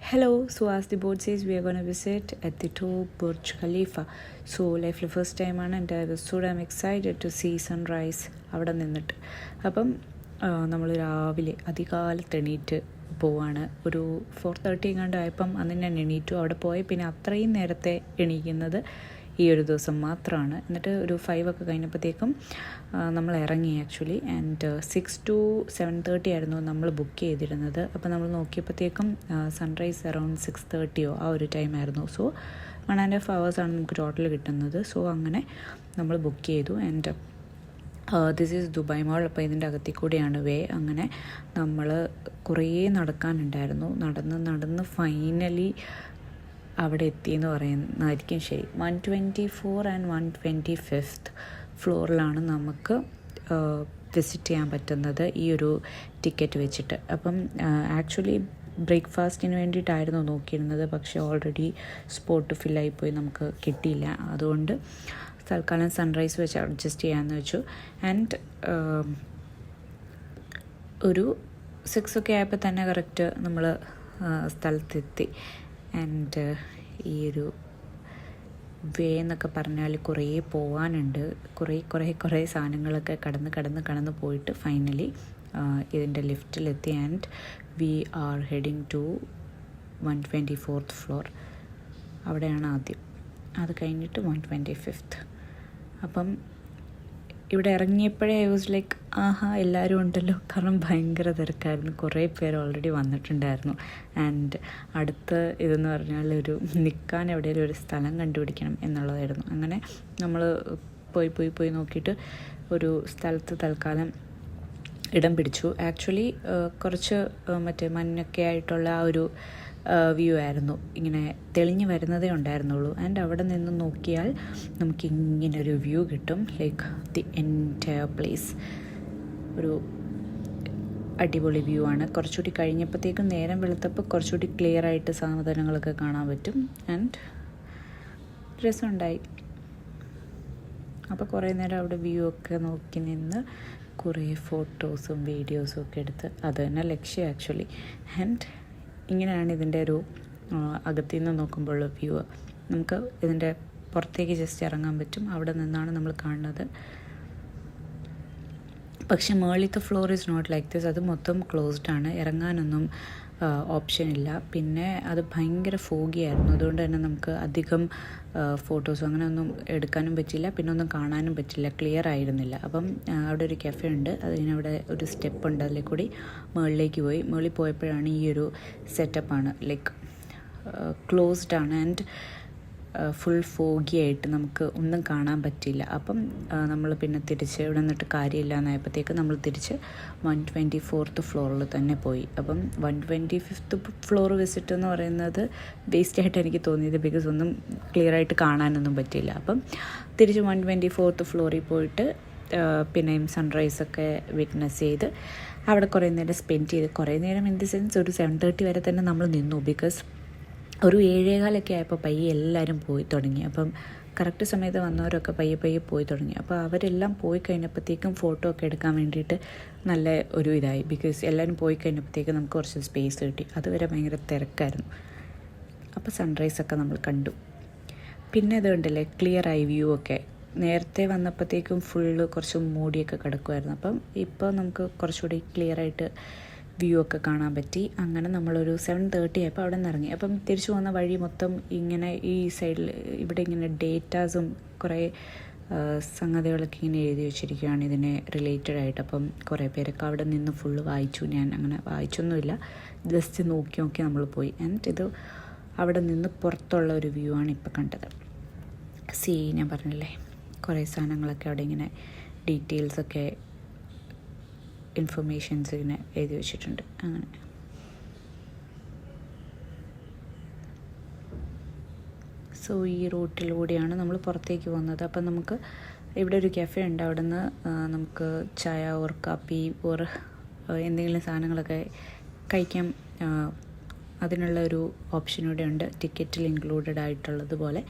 Hello, so as the board says, we are going to visit at the top Burj Khalifa. So, life the first time and I was so damn excited to see sunrise അവിടെ നിന്നിട്ട്. അപ്പം നമ്മൾ രാവിലെ അധികാലത്ത് എണീറ്റ് പോവാണ്. ഒരു 4:30 എങ്ങാണ്ട് ആയപ്പം അന്ന് ഞാൻ എണീറ്റു. അവിടെ പോയി പിന്നെ അത്രയും നേരത്തെ എണീക്കുന്നത് ഈ ഒരു ദിവസം മാത്രമാണ്. എന്നിട്ട് ഒരു 5 ഒക്കെ കഴിഞ്ഞപ്പോഴത്തേക്കും നമ്മൾ ഇറങ്ങി ആക്ച്വലി. ആൻഡ് 6 to 7:30 ആയിരുന്നു നമ്മൾ ബുക്ക് ചെയ്തിരുന്നത്. അപ്പോൾ നമ്മൾ നോക്കിയപ്പോഴത്തേക്കും സൺറൈസ് അറൗണ്ട് 6:30 ആ ഒരു ടൈമായിരുന്നു. സോ 1.5 hours ആണ് നമുക്ക് ടോട്ടൽ കിട്ടുന്നത്. സോ അങ്ങനെ നമ്മൾ ബുക്ക് ചെയ്തു. And this is Dubai mall. അപ്പോൾ ഇതിൻ്റെ അകത്തിൽ കൂടെയാണ് വേ. അങ്ങനെ നമ്മൾ കുറേ നടക്കാനുണ്ടായിരുന്നു. നടന്ന് ഫൈനലി അവിടെ എത്തിയെന്ന് പറയുന്നതായിരിക്കും ശരി. 124 and 125th ഫ്ലോറിലാണ് നമുക്ക് വിസിറ്റ് ചെയ്യാൻ പറ്റുന്നത് ഈ ഒരു ടിക്കറ്റ് വെച്ചിട്ട്. അപ്പം ആക്ച്വലി ബ്രേക്ക്ഫാസ്റ്റിന് വേണ്ടിയിട്ടായിരുന്നു നോക്കിയിരുന്നത്, പക്ഷേ ഓൾറെഡി സ്പോട്ട് ഫില്ലായിപ്പോയി, നമുക്ക് കിട്ടിയില്ല. അതുകൊണ്ട് തൽക്കാലം സൺറൈസ് വെച്ച് അഡ്ജസ്റ്റ് ചെയ്യാമെന്ന് വെച്ചു. ആൻഡ് ഒരു 6 ഒക്കെ ആയപ്പോൾ തന്നെ കറക്റ്റ് നമ്മൾ സ്ഥലത്തെത്തി. ആൻഡ് ഈ ഒരു വേ എന്നൊക്കെ പറഞ്ഞാൽ കുറേ പോകാനുണ്ട്. കുറേ സാധനങ്ങളൊക്കെ കടന്ന് പോയിട്ട് ഫൈനലി ഇതിൻ്റെ ലിഫ്റ്റിലെത്തി. And we are heading to 124th floor. അവിടെയാണ് ആദ്യം. അത് കഴിഞ്ഞിട്ട് 125th. അപ്പം ഇവിടെ ഇറങ്ങിയപ്പോഴേ ഐ വാസ് ലൈക്ക് ആഹാ എല്ലാവരും ഉണ്ടല്ലോ, കാരണം ഭയങ്കര തിരക്കായിരുന്നു. കുറേ പേര് ഓൾറെഡി വന്നിട്ടുണ്ടായിരുന്നു. ആൻഡ് അടുത്ത ഇതെന്ന് പറഞ്ഞാൽ ഒരു നിൽക്കാൻ എവിടെയെങ്കിലും ഒരു സ്ഥലം കണ്ടുപിടിക്കണം എന്നുള്ളതായിരുന്നു. അങ്ങനെ നമ്മൾ പോയി നോക്കിയിട്ട് ഒരു സ്ഥലത്ത് തൽക്കാലം ഇടം പിടിച്ചു. ആക്ച്വലി കുറച്ച് മറ്റേ മഞ്ഞൊക്കെ ആയിട്ടുള്ള ആ ഒരു വ്യൂ ആയിരുന്നു. ഇങ്ങനെ തെളിഞ്ഞ് വരുന്നതേ ഉണ്ടായിരുന്നുള്ളൂ. ആൻഡ് അവിടെ നിന്ന് നോക്കിയാൽ നമുക്ക് ഇങ്ങനെ ഒരു വ്യൂ കിട്ടും, ലൈക്ക് ദി എൻറ്റയർ പ്ലേസ്. ഒരു അടിപൊളി വ്യൂ ആണ്. കുറച്ചുകൂടി കഴിഞ്ഞപ്പോഴത്തേക്കും നേരം വെളുത്തപ്പോൾ കുറച്ചുകൂടി ക്ലിയർ ആയിട്ട് സാധനങ്ങളൊക്കെ കാണാൻ പറ്റും. ആൻഡ് രസമുണ്ടായി. അപ്പോൾ കുറേ നേരം അവിടെ വ്യൂ ഒക്കെ നോക്കി നിന്ന് കുറേ ഫോട്ടോസും വീഡിയോസും ഒക്കെ എടുത്ത് അത് തന്നെ ലക്ഷ്യം ആക്ച്വലി. ആൻഡ് ഇങ്ങനെയാണ് ഇതിൻ്റെ ഒരു അകത്തു നിന്ന് നോക്കുമ്പോഴുള്ള വ്യൂ. നമുക്ക് ഇതിൻ്റെ പുറത്തേക്ക് ജസ്റ്റ് ഇറങ്ങാൻ പറ്റും. അവിടെ നിന്നാണ് നമ്മൾ കാണുന്നത്. പക്ഷേ മുകളിലത്തെ floor is not like this. അത് മൊത്തം ക്ലോസ്ഡ് ആണ്. ഇറങ്ങാനൊന്നും ഓപ്ഷൻ ഇല്ല. പിന്നെ അത് ഭയങ്കര ഫോഗിയായിരുന്നു. അതുകൊണ്ട് തന്നെ നമുക്ക് അധികം ഫോട്ടോസും അങ്ങനെ ഒന്നും എടുക്കാനും പറ്റില്ല, പിന്നെ ഒന്നും കാണാനും പറ്റില്ല, ക്ലിയർ ആയിരുന്നില്ല. അപ്പം അവിടെ ഒരു കഫേ ഉണ്ട്, അതിനവിടെ ഒരു സ്റ്റെപ്പ് ഉണ്ട്, അതിൽ കൂടി മുകളിൽ പോയപ്പോഴാണ് ഈ ഒരു സെറ്റപ്പാണ്, ലൈക്ക് ക്ലോസ്ഡ് ആണ്. ആൻഡ് ഫുൾ ഫോഗി ആയിട്ട് നമുക്ക് ഒന്നും കാണാൻ പറ്റില്ല. അപ്പം നമ്മൾ പിന്നെ തിരിച്ച് ഇവിടെ നിന്നിട്ട് കാര്യമില്ല എന്നായപ്പോഴത്തേക്ക് നമ്മൾ തിരിച്ച് 124th ഫ്ലോറിൽ തന്നെ പോയി. അപ്പം 125th ഫ്ലോർ വിസിറ്റ് എന്ന് പറയുന്നത് വേസ്റ്റായിട്ട് എനിക്ക് തോന്നിയത്, ബിക്കോസ് ഒന്നും ക്ലിയർ ആയിട്ട് കാണാനൊന്നും പറ്റിയില്ല. അപ്പം തിരിച്ച് 124th ഫ്ലോറിൽ പോയിട്ട് പിന്നെയും സൺറൈസൊക്കെ വിറ്റ്നസ് ചെയ്ത് അവിടെ കുറേ നേരം സ്പെൻഡ് ചെയ്ത്, കുറേ നേരം ഇൻ ദി സെൻസ് ഒരു 7:30 വരെ തന്നെ നമ്മൾ നിന്നു. ബിക്കോസ് ഒരു 7:15 ആയപ്പോൾ പയ്യെ എല്ലാവരും പോയി തുടങ്ങി. അപ്പം കറക്റ്റ് സമയത്ത് വന്നവരൊക്കെ പയ്യെ പോയി തുടങ്ങി. അപ്പോൾ അവരെല്ലാം പോയി കഴിഞ്ഞപ്പോഴത്തേക്കും ഫോട്ടോ ഒക്കെ എടുക്കാൻ വേണ്ടിയിട്ട് നല്ല ഒരു ഇതായി. ബിക്കോസ് എല്ലാവരും പോയി കഴിഞ്ഞപ്പോഴത്തേക്കും നമുക്ക് കുറച്ച് സ്പേസ് കിട്ടി. അതുവരെ ഭയങ്കര തിരക്കായിരുന്നു. അപ്പോൾ സൺറൈസൊക്കെ നമ്മൾ കണ്ടു. പിന്നെ ഇത് കണ്ടില്ലേ, ക്ലിയർ ആയി വ്യൂ ഒക്കെ. നേരത്തെ വന്നപ്പോഴത്തേക്കും ഫുള്ള് കുറച്ച് മൂടിയൊക്കെ കിടക്കുമായിരുന്നു. അപ്പം ഇപ്പോൾ നമുക്ക് കുറച്ചുകൂടി ക്ലിയർ ആയിട്ട് വ്യൂ ഒക്കെ കാണാൻ പറ്റി. അങ്ങനെ നമ്മളൊരു 7:30 ആയപ്പോൾ അവിടെ നിന്ന് ഇറങ്ങി. അപ്പം തിരിച്ചു പോകുന്ന വഴി മൊത്തം ഇങ്ങനെ ഈ സൈഡിൽ ഇവിടെ ഇങ്ങനെ ഡേറ്റാസും കുറേ സംഗതികളൊക്കെ ഇങ്ങനെ എഴുതി വെച്ചിരിക്കുകയാണ് ഇതിനെ റിലേറ്റഡ് ആയിട്ട്. അപ്പം കുറേ പേരൊക്കെ അവിടെ നിന്ന് ഫുള്ള് വായിച്ചു. ഞാൻ അങ്ങനെ വായിച്ചൊന്നുമില്ല, ജസ്റ്റ് നോക്കി നമ്മൾ പോയി. ആൻഡ് ഇത് അവിടെ നിന്ന് പുറത്തുള്ള ഒരു വ്യൂ ആണ് ഇപ്പോൾ കണ്ടത്. ഞാൻ പറഞ്ഞില്ലേ, കുറേ സാധനങ്ങളൊക്കെ അവിടെ ഇങ്ങനെ ഡീറ്റെയിൽസൊക്കെ ഇൻഫർമേഷൻസ് ഇങ്ങനെ എഴുതി വെച്ചിട്ടുണ്ട്. അങ്ങനെ സോ ഈ റൂട്ടിലൂടെയാണ് നമ്മൾ പുറത്തേക്ക് പോകുന്നത്. അപ്പം നമുക്ക് ഇവിടെ ഒരു കഫേ ഉണ്ട്. അവിടെ നിന്ന് നമുക്ക് ചായ ഓർ കാപ്പി ഓർ എന്തെങ്കിലും സാധനങ്ങളൊക്കെ കഴിക്കാം. അതിനുള്ള ഒരു ഓപ്ഷൻ ഇവിടെ ഉണ്ട്, ടിക്കറ്റിൽ ഇൻക്ലൂഡഡ് ആയിട്ടുള്ളതുപോലെ.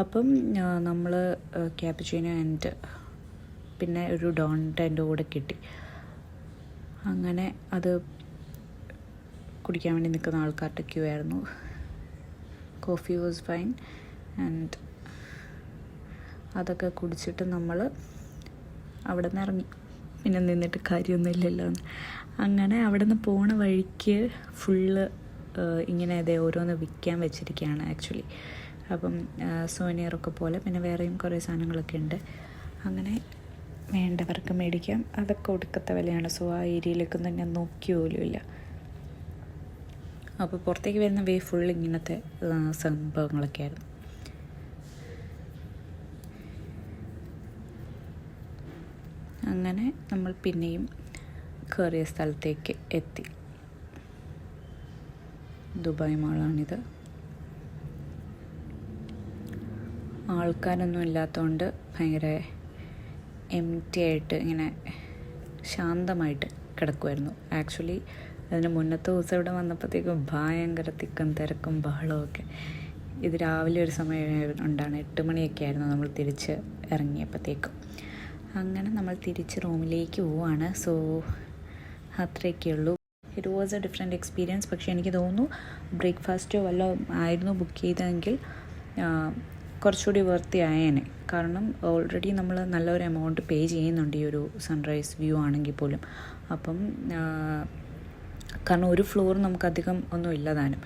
അപ്പം നമ്മൾ ക്യാപ്പുച്ചിനോ ആൻഡ് പിന്നെ ഒരു ഡോണറ്റ് അതിൻ്റെ കൂടെ കിട്ടി. അങ്ങനെ അത് കുടിക്കാൻ വേണ്ടി നിൽക്കുന്ന ആൾക്കാരുടെ ക്യൂ ആയിരുന്നു. Coffee was fine. ആൻഡ് അതൊക്കെ കുടിച്ചിട്ട് നമ്മൾ അവിടെ നിന്ന് ഇറങ്ങി. പിന്നെ നിന്നിട്ട് കാര്യമൊന്നുമില്ലല്ലോ. അങ്ങനെ അവിടെ നിന്ന് പോണ വഴിക്ക് ഫുള്ള് ഇങ്ങനെ അതേ ഓരോന്ന് വിൽക്കാൻ വെച്ചിരിക്കുകയാണ് ആക്ച്വലി. അപ്പം സോനിയറൊക്കെ പോലെ പിന്നെ വേറെയും കുറേ സാധനങ്ങളൊക്കെ ഉണ്ട്. അങ്ങനെ വേണ്ടവർക്ക് മേടിക്കാം. അതൊക്കെ ഒടുക്കത്തെ വിലയാണ്. സോ ആ ഏരിയയിലേക്കൊന്നും ഞാൻ നോക്കി പോലും ഇല്ല. അപ്പോൾ പുറത്തേക്ക് വരുന്ന വേ ഫുൾ ഇങ്ങനത്തെ സംഭവങ്ങളൊക്കെ ആയിരുന്നു. അങ്ങനെ നമ്മൾ പിന്നെയും കയറിയ സ്ഥലത്തേക്ക് എത്തി. ദുബായ് മാളാണിത്. ആൾക്കാരൊന്നും ഇല്ലാത്തതുകൊണ്ട് ഭയങ്കര എംപ്റ്റി ആയിട്ട് ഇങ്ങനെ ശാന്തമായിട്ട് കിടക്കുമായിരുന്നു. ആക്ച്വലി അതിന് മുന്നത്തെ ദിവസം ഇവിടെ വന്നപ്പോഴത്തേക്കും ഭയങ്കര തിക്കും തിരക്കും ബഹളമൊക്കെ. ഇത് രാവിലെ ഒരു സമയം ഉണ്ടാണ്, 8 മണിയൊക്കെ ആയിരുന്നു നമ്മൾ തിരിച്ച് ഇറങ്ങിയപ്പോഴത്തേക്കും. അങ്ങനെ നമ്മൾ തിരിച്ച് റൂമിലേക്ക് പോവുകയാണ്. സോ അത്രയൊക്കെ ഉള്ളൂ. It was A different experience. പക്ഷേ എനിക്ക് തോന്നുന്നു ബ്രേക്ക്ഫാസ്റ്റോ വല്ലതും ആയിരുന്നു ബുക്ക് ചെയ്തതെങ്കിൽ കുറച്ചുകൂടി വർത്തി ആയേനെ. കാരണം ഓൾറെഡി നമ്മൾ നല്ലൊരു എമൗണ്ട് പേ ചെയ്യുന്നുണ്ട് ഈ ഒരു സൺറൈസ് വ്യൂ ആണെങ്കിൽ പോലും. അപ്പം കാരണം ഒരു ഫ്ലോർ നമുക്കധികം ഒന്നും ഇല്ലതാനും.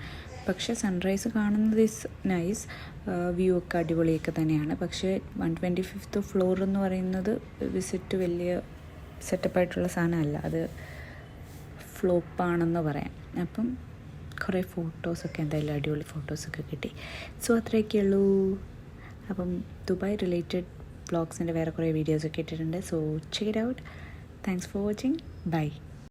പക്ഷേ സൺറൈസ് കാണുന്നത് ഈസ് നൈസ്, വ്യൂ ഒക്കെ അടിപൊളിയൊക്കെ തന്നെയാണ്. പക്ഷേ 125th ഫ്ലോർ എന്ന് പറയുന്നത് വിസിറ്റ് വലിയ സെറ്റപ്പായിട്ടുള്ള സാധനമല്ല, അത് ഫ്ലോപ്പാണെന്ന് പറയാം. അപ്പം കുറേ ഫോട്ടോസൊക്കെ എന്തായാലും അടിപൊളി ഫോട്ടോസൊക്കെ കിട്ടി. സോ അത്രയൊക്കെ ഉള്ളൂ. അപ്പം ദുബായ് റിലേറ്റഡ് വ്ളോഗ്സിൻ്റെ വേറെ കുറേ വീഡിയോസൊക്കെ ഇട്ടിട്ടുണ്ട്. So check it out. Thanks for watching. By.